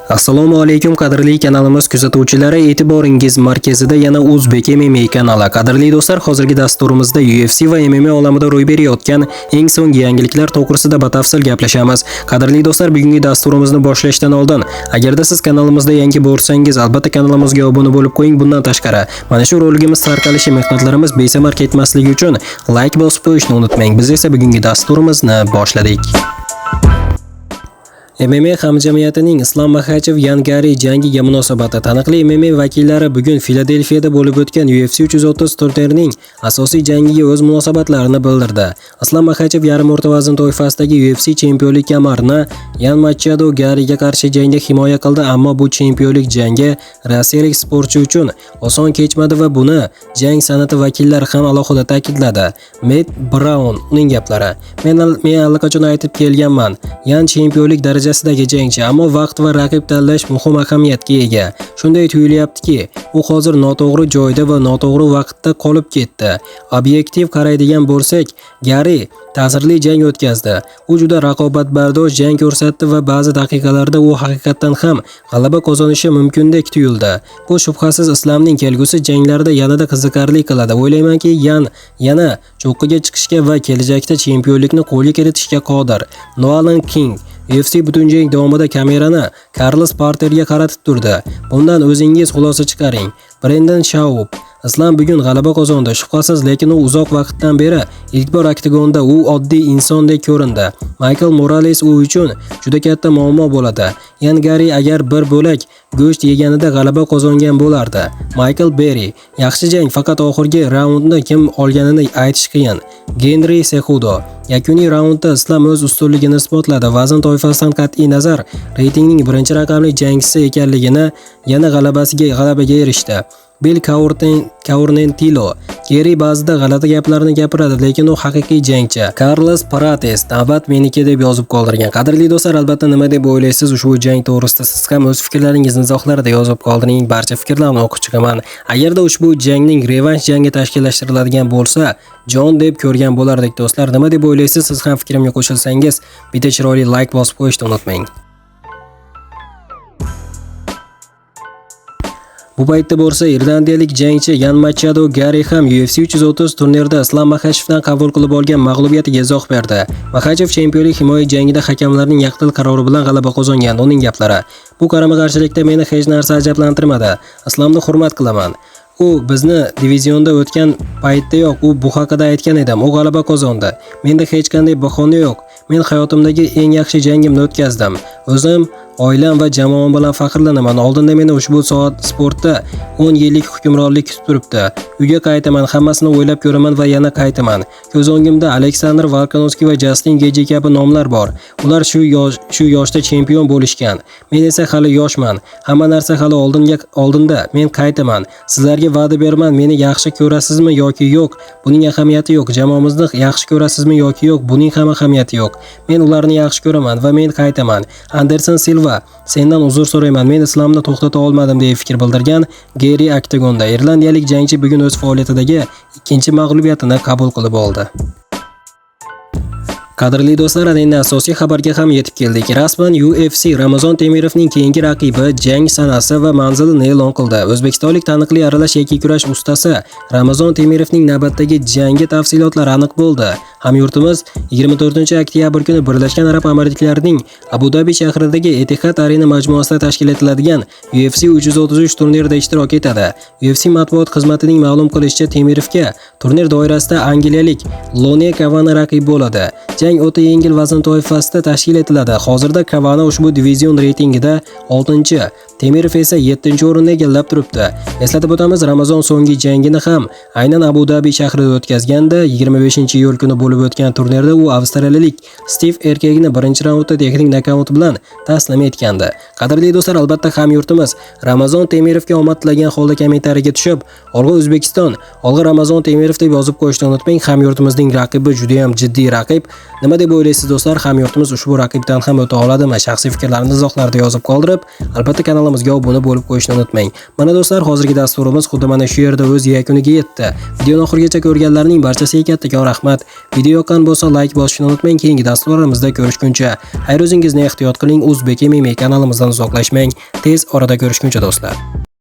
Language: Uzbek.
Assalomu alaykum qadrli kanalimiz kuzatuvchilari, e'tiboringiz markazida yana O'zbek MMA kanali. Qadrli do'stlar, hozirgi dasturimizda UFC va MMA olamida ro'y berayotgan eng so'nggi yangiliklar to'g'risida batafsil gaplashamiz. Qadrli do'stlar, bugungi dasturimizni boshlashdan oldin, agarda siz kanalimizda yangi bo'lsangiz, albatta kanalimizga obuna bo'lib qo'ying. Bundan tashqari, mana shu roligimiz tarqalishi mehnatlarimiz besamar ketmasligi uchun like bosib qo'yishni unutmang. Biz esa bugungi dasturimizni boshladik. MMA hamjamiyatining Islom Makhachev Yangari jangiga munosabati. Taniqli MMA vakillari bugun Filadelfiyada bo'lib o'tgan UFC 330 turnirining asosiy jangiga o'z munosabatlarini bildirdi. Islom Makhachev yarim o'rta vazn toifasidagi UFC chempionlik kamarini Yan Machado Gariga qarshi jangda himoya qildi, ammo bu chempionlik jangi rossiyalik sportchi uchun oson kechmadi va buni jang san'ati vakillari ham alohida ta'kidladi. Matt Brown uning gaplari: Men allaqachon aytib kelganman, Yan chempionlik darajasidagi jangchi, ammo vaqt va raqib tanlash muhim ahamiyatga ega. Shunday tuyulyaptiki, u hozir noto'g'ri joyda va noto'g'ri vaqtda qolib ketdi. Obyektiv qaraydigan bo'lsak, Gari ta'sirli jang o'tkazdi. U juda raqobatbardosh jang ko'rsatdi va ba'zi daqiqalarda u haqiqatan ham g'alaba qozonishi mumkindek tuyuldi. Bu shubhasiz Islomning kelgusi janglarida yanada qiziqarli qiladi. O'ylaymanki, yana cho'qqiga chiqishga va kelajakda chempionlikni qo'lga kiritishga qodir. Nolan King UFC butun jang davomida kamerani Carlos Parterga qaratib turdi. Bundan o'zingiz xulosa chiqaring. Brendan Schaub: Islom bugun g'alaba qozondi, shubhasiz, lekin u uzoq vaqtdan beri ilk bor oktagonda u oddiy insondek ko'rindi. Michael Morales u uchun juda katta muammo bo'ladi. Yangari agar bir bo'lak go'sht yeganida g'alaba qozongan bo'lardi. Michael Berry: yaxshi jang, faqat oxirgi raundni kim olganini aytish qiyin. Henry Cejudo: yakuniy raundda Islom o'z ustunligini isbotladi. Vazn toifasidan qat'iy nazar reytingning birinchi raqamli jangchisi ekanligini yana g'alabaga erishdi. Bill Caurnentilo: Geri ba'zida g'alati gaplarni gapiradi, lekin u haqiqiy jangchi. Carlos Prates: navbat meniki deb yozib qoldirgan. Qadrli do'stlar, albatta nima deb o'ylaysiz ushbu jang to'g'risida? Siz ham o'z fikrlaringizni izohlarda yozib qoldiring. Barcha fikrlarni o'qib chiqaman. Agarda ushbu jangning revansh jangi tashkillashtiriladigan bo'lsa, jon deb ko'rgan bo'lardik do'stlar. Nima deb o'ylaysiz? Siz ham fikrimga qo'shilsangiz, bitta chiroyli like bosib qo'yishni unutmang. Bu paytda bo'lsa, irlandiyalik jangchi Yan Machado Gari ham UFC 330 turnirida Islom Makhachevdan qabul qilib olgan mag'lubiyatiga izoh berdi. Makhachev chempionlik himoya jangida hakamlarning yaqtil qarori bilan g'alaba qozongan. Uning gaplari: bu qarama-qarshilikda meni hech narsa ajablantirmadi. Islomni hurmat qilaman. U bizni divizionda o'tgan paytdayoq bu haqida aytgan edim. U g'alaba qozondi. Menda hech qanday bahona yo'q. Men hayotimdagi eng yaxshi jangimni o'tkazdim. O'zim, oilam va jamoam bilan faxrlanaman. Oldinda meni ushbu sportda 10 yillik hukmronlik kutib turibdi. Uyga qaytaman, hammasini o'ylab ko'raman va yana qaytaman. Ko'z o'ngimda Aleksandr Volkanovski va Justin Gaethje kabi nomlar bor. Ular shu yoshda chempion bo'lishgan. Men esa hali yoshman. Hamma narsa hali oldinda. Men qaytaman. Sizlarga va'da beraman, meni yaxshi ko'rasizmi yoki yo'q? Buning ahamiyati yo'q. Jamoamizni yaxshi ko'rasizmi yoki yo'q? Buning ham ahamiyati yo'q. Men ularni yaxshi ko'raman va men qaytaman. Anderson Silva: sendan uzr so'rayman, men Islomni to'xtata olmadim deya fikr bildirgan Geri oktagonda. Irlandiyalik jangchi bugun o'z faoliyatidagi ikkinchi mag'lubiyatini qabul qilib oldi. Qadrli do'stlar, endi asosiy xabarga ham yetib keldik. Rasman UFC Ramazon Temirovning keyingi raqibi, jang sanasi va manzilini e'lon qildi. O'zbekistonlik taniqli aralash yakka kurash ustasi Ramazon Temirovning navbatdagi jangi tafsilotlari aniq bo'ldi. Hamyurtimiz 24-oktyabr kuni Birlashgan Arab Amirliklarining Abu Dabi shahridagi Etihad Arena majmuasida tashkil etiladigan UFC 333 turnirida ishtirok etadi. UFC matbuot xizmatining ma'lum qilishicha, Temirovga turnir doirasida angliyalik Lone Kavani raqib bo'ladi. Jang o'ta yengil vazn toifasida tashkil etiladi. Hozirda Kavani ushbu divizion reytingida 6-chi, Temirov esa 7-o'rinni egallab turibdi. Eslatib o'tamiz, Ramazon so'nggi jangini ham aynan Abu Dabi shahrida o'tkazganda, 25-iyul kuni bo'lib o'tgan turnirda u avstraliyalik Steve Erkegni birinchi raundda texnik nokaut bilan taslim etgandi. Qadrli do'stlar, albatta hamyurtimiz Ramazon Temirovga omad tilagan holda kommentariyaga tushib, "Olg'a O'zbekiston, olg'a Ramazon Temirov" deb yozib qo'yishni unutmang. Hamyurtimizning raqibi juda ham jiddiy raqib. Nima deb o'ylaysiz do'stlar? Hamyurtimiz ushbu raqibdan ham o'ta oladimi? Shaxsiy fikrlaringizni izohlarda yozib qoldirib, albatta kanalimizga obuna bo'lib qo'yishni unutmang. Mana do'stlar, hozirgi dasturimiz xuddi mana shu yerda o'z yakuniga yetdi. Videoni oxirigacha ko'rganlarning barchasiga kattakon rahmat. Video yoqqan bo'lsa like bosishni unutmang. Keyingi dasturlarimizda ko'rishguncha xayr, o'zingizni ehtiyot qiling. Uzbek MMA kanalimizdan uzoqlashmang. Tez orada ko'rishguncha do'stlar.